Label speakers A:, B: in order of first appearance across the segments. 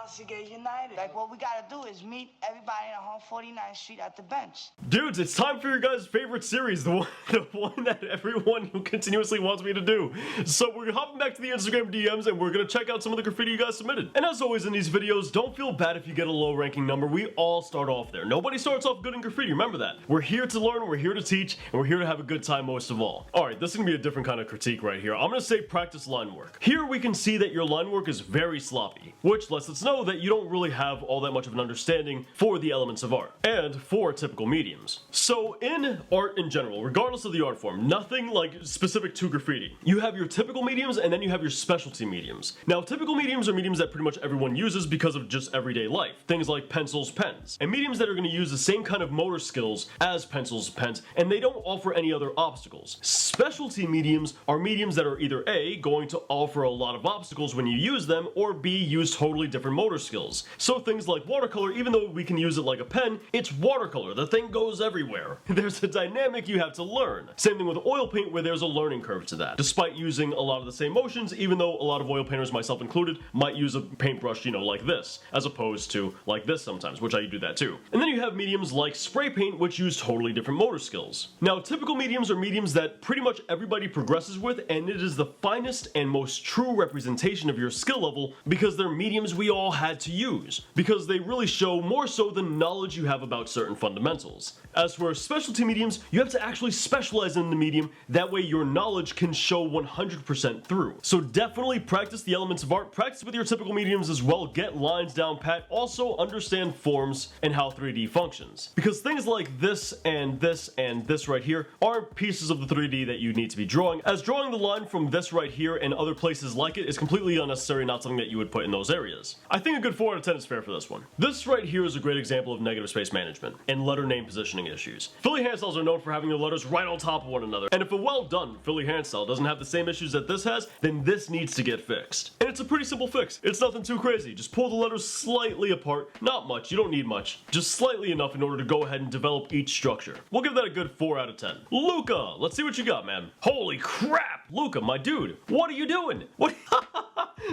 A: else to get united. Like, what we gotta do is meet everybody on 49th Street at the bench.
B: Dudes, it's time for your guys' favorite series, the one that everyone continuously wants me to do. So we're hopping back to the Instagram DMs and we're gonna check out some of the graffiti you guys submitted. And as always in these videos, don't feel bad if you get a low ranking number. We all start off there. Nobody starts off good in graffiti, remember that. We're here to learn, we're here to teach, and we're here to have a good time most of all. Alright, this is gonna be a different kind of critique right here. I'm gonna say practice line work. Here we can see that your line work is very sloppy, which lets us know that you don't really have all that much of an understanding for the elements of art, and for typical mediums. So in art in general, regardless of the art form, nothing like specific to graffiti. You have your typical mediums and then you have your specialty mediums. Now typical mediums are mediums that pretty much everyone uses because of just everyday life. Things like pencils, pens. And mediums that are going to use the same kind of motor skills as pencils, pens, and they don't offer any other obstacles. Specialty mediums are mediums that are either A, going to offer a lot of obstacles when you use them, or B, use totally different motor skills. So things like watercolor, even though we can use it like a pen, it's watercolor. The thing goes everywhere. There's a dynamic you have to learn. Same thing with oil paint where there's a learning curve to that. Despite using a lot of the same motions, even though a lot of oil painters, myself included, might use a paintbrush, you know, like this, as opposed to like this sometimes, which I do that too. And then you have mediums like spray paint, which use totally different motor skills. Now typical mediums are mediums that pretty much everybody progresses with, and it is the finest and most true representation of your skill level because they're mediums we all had to use, because they really show more so the knowledge you have about certain fundamentals. As for specialty mediums, you have to actually specialize in the medium, that way your knowledge can show 100% through. So definitely practice the elements of art, practice with your typical mediums as well, get lines down pat, also understand forms and how 3D functions. Because things like this and this and this right here aren't pieces of the 3D that you need to be drawing, as drawing the line from this right here and other places like it is completely unnecessary, not something that you would put in those areas. I think a good 4 out of 10 is fair for this one. This right here is a great example of negative space management and letter name positioning issues. Philly handstyles are known for having the letters right on top of one another, and if a well done Philly handstyle doesn't have the same issues that this has, then this needs to get fixed. And it's a pretty simple fix. It's nothing too crazy. Just pull the letters slightly apart, not much, you don't need much, just slightly enough in order to go ahead and develop each structure. We'll give that a good 4 out of 10. Luca, let's see what you got, man. Holy crap, Luca, my dude, what are you doing? What?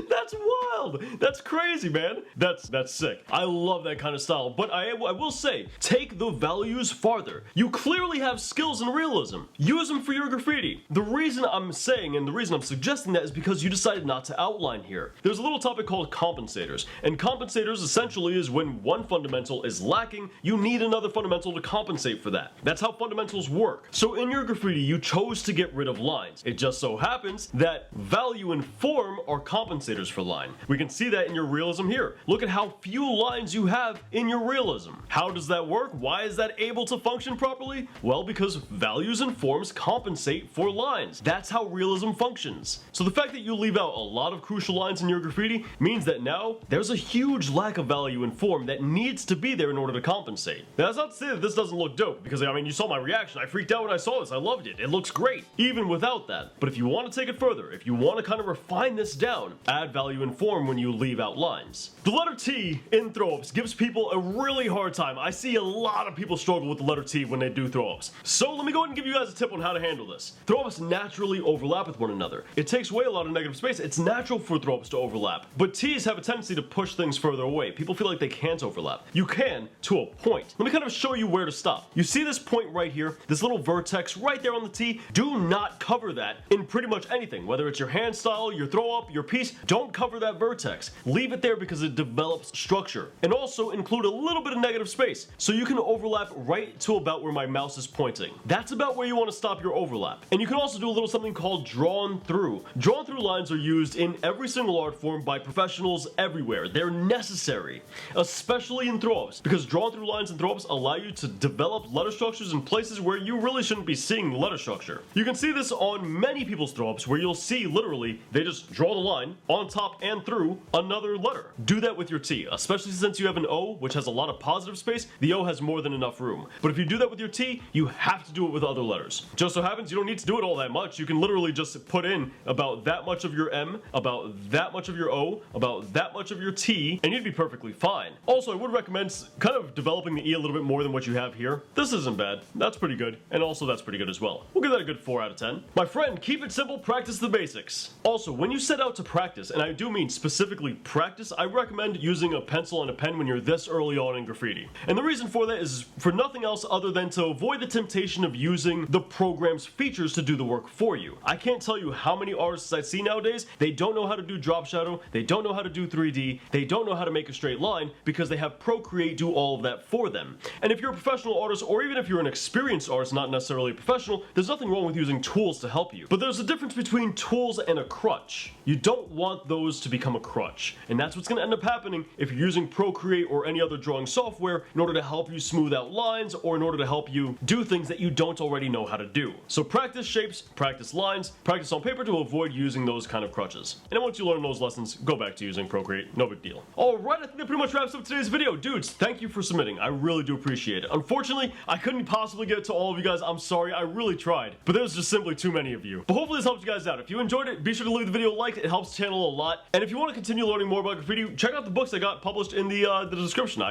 B: That's wild. That's crazy, man. That's sick. I love that kind of style, but I will say, take the values farther. You clearly have skills in realism. Use them for your graffiti. The reason I'm saying and the reason I'm suggesting that is because you decided not to outline here. There's a little topic called compensators, and compensators essentially is when one fundamental is lacking, you need another fundamental to compensate for that. That's how fundamentals work. So in your graffiti, you chose to get rid of lines. It just so happens that value and form are compensators for line. We can see that in your realism here. Look at how few lines you have in your realism. How does that work? Why is that able to function properly? Well, because values and forms compensate for lines. That's how realism functions. So the fact that you leave out a lot of crucial lines in your graffiti means that now there's a huge lack of value and form that needs to be there in order to compensate. Now, that's not to say that this doesn't look dope, because I mean, you saw my reaction. I freaked out when I saw this. I loved it. It looks great, even without that. But if you want to take it further, if you want to kind of refine this down, add value and form when you leave out lines. The letter T in throw-ups gives people a really hard time. I see a lot of people struggle with the letter T when they do throw-ups. So let me go ahead and give you guys a tip on how to handle this. Throw-ups naturally overlap with one another. It takes away a lot of negative space. It's natural for throw-ups to overlap. But T's have a tendency to push things further away. People feel like they can't overlap. You can, to a point. Let me kind of show you where to stop. You see this point right here? This little vertex right there on the T? Do not cover that in pretty much anything. Whether it's your hand style, your throw-up, your piece, don't cover that vertex. Leave it there because it develops structure. And also include a little bit of negative space, so you can overlap right to about where my mouse is pointing. That's about where you want to stop your overlap. And you can also do a little something called drawn through. Drawn through lines are used in every single art form by professionals everywhere. They're necessary, especially in throw-ups, because drawn through lines and throw-ups allow you to develop letter structures in places where you really shouldn't be seeing the letter structure. You can see this on many people's throw-ups where you'll see literally they just draw the line on top and through another letter. Do that with your T, especially since you have an O, which has a lot of positive space. The O has more than enough room. But if you do that with your T, you have to do it with other letters. Just so happens you don't need to do it all that much. You can literally just put in about that much of your M, about that much of your O, about that much of your T, and you'd be perfectly fine. Also, I would recommend kind of developing the E a little bit more than what you have here. This isn't bad. That's pretty good. And also that's pretty good as well. We'll give that a good 4 out of 10. My friend, keep Keep it simple, practice the basics. Also, when you set out to practice, and I do mean specifically practice, I recommend using a pencil and a pen when you're this early on in graffiti. And the reason for that is for nothing else other than to avoid the temptation of using the program's features to do the work for you. I can't tell you how many artists I see nowadays, they don't know how to do drop shadow, they don't know how to do 3D, they don't know how to make a straight line because they have Procreate do all of that for them. And if you're a professional artist, or even if you're an experienced artist, not necessarily a professional, there's nothing wrong with using tools to help you. But there's a difference between tools and a crutch. You don't want those to become a crutch. And that's what's gonna end up happening if you're using Procreate or any other drawing software in order to help you smooth out lines or in order to help you do things that you don't already know how to do. So practice shapes, practice lines, practice on paper to avoid using those kind of crutches. And then once you learn those lessons, go back to using Procreate. No big deal. Alright, I think that pretty much wraps up today's video. Dudes, thank you for submitting. I really do appreciate it. Unfortunately, I couldn't possibly get to all of you guys. I'm sorry, I really tried. But there's just simply too many of you. But hopefully this helps you guys out. If you enjoyed it, be sure to leave the video a like. It helps the channel a lot. And if you want to continue learning more about graffiti, check out the books I got published in the description.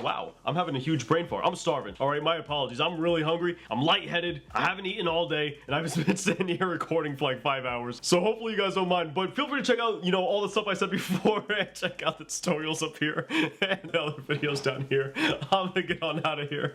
B: Wow, I'm having a huge brain fart. I'm starving. Alright, my apologies. I'm really hungry. I'm lightheaded. I haven't eaten all day. And I've just been sitting here recording for like 5 hours. So hopefully you guys don't mind. But feel free to check out, all the stuff I said before. And check out the tutorials up here. And the other videos down here. I'm gonna get on out of here.